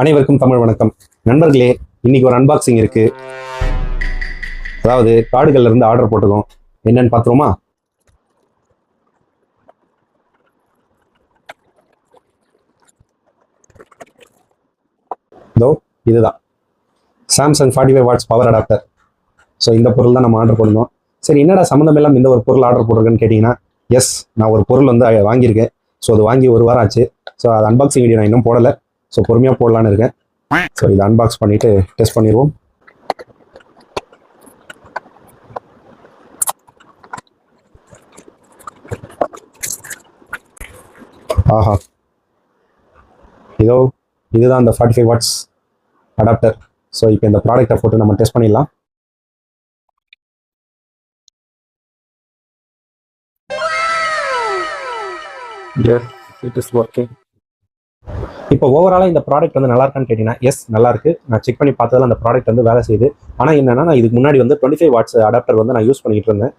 அனைவருக்கும் தமிழ் வணக்கம் நண்பர்களே. இன்னைக்கு ஒரு அன்பாக்சிங் இருக்கு. அதாவது கார்டுகள்ல இருந்து ஆர்டர் போட்டுக்கோம். என்னன்னு பாத்துருமா? இதோ இதுதான் Samsung 45 watts power adapter. So இந்த பொருள் தான் நம்ம ஆர்டர் பண்ணோம். சரி, என்னடா சம்மந்தம் இல்லாமல் இந்த ஒரு பொருள் ஆர்டர் போட்டிருக்கேன்னு கேட்டிங்கன்னா, எஸ், நான் ஒரு பொருள் வந்து வாங்கியிருக்கேன். ஸோ அது வாங்கி ஒரு வாரம் ஆச்சு. ஸோ அது அன்பாக்சிங் வீடியோ நான் இன்னும் போடலை. ஸோ பொறுமையாக போடலான்னு இருக்கேன். ஸோ இதை அன்பாக்ஸ் பண்ணிட்டு டெஸ்ட் பண்ணிடுவோம். ஆஹா, இதோ இதுதான் அந்த 45 வாட்ஸ் அடாப்டர். ஸோ இப்போ இந்த ப்ராடக்டை போட்டு நம்ம டெஸ்ட் பண்ணிடலாம். Yes, it is working. இப்போ ஓவராலாக இந்த ப்ராடக்ட் வந்து நல்லா இருக்கான்னு கேட்டிங்கன்னா, எஸ் நல்லா இருக்கு. நான் செக் பண்ணி பார்த்ததில் அந்த ப்ராடக்ட் வந்து வேலை செய்யுது. ஆனால் என்னன்னா, நான் இதுக்கு முன்னாடி வந்து 25 வாட்ஸ் அடாப்டர் வந்து நான் யூஸ் பண்ணிட்டு இருந்தேன்.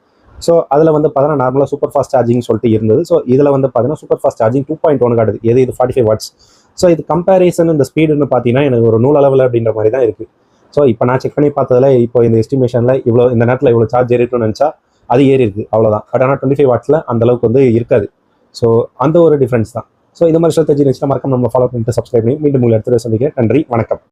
ஸோ அதில் வந்து பார்த்தீங்கன்னா நார்மலாக சூப்பர் ஃபாஸ்ட் சார்ஜிங் சொல்லிட்டு இருந்தது. ஸோ இதில் வந்து பார்த்தீங்கன்னா சூப்பர் ஃபாஸ்ட் சார்ஜிங் 2.1 காட்டுது. இது 45 வாட்ஸ். ஸோ இது கம்பேரிசன் இந்த ஸ்பீடுன்னு பார்த்தீங்கன்னா எனக்கு ஒரு நூலளவில் அப்படின்ற மாதிரி தான் இருக்குது. ஸோ இப்போ நான் செக் பண்ணி பார்த்ததில் இப்போ இந்த எஸ்டிமேஷனில் இவ்வளோ இந்த நேரத்தில் இவ்வளோ சார்ஜ் ஏறிட்டுன்னு நினச்சா அது ஏறி இருக்குது, அவ்வளோதான். பட் ஆனால் 25 வாட்ஸில் அந்த அளவுக்கு வந்து இருக்காது. ஸோ அந்த ஒரு டிஃப்ரென்ஸ் தான். ஸோ இந்த மாதிரி விஷயத்தை தெரிஞ்சுன்னா மறக்காம நம்ம ஃபாலோ பண்ணிட்டு சப்ஸ்கிரைப் பண்ணி மீண்டும் உங்களை எடுத்துகிட்டு சந்திக்கிறேன். நன்றி, வணக்கம்.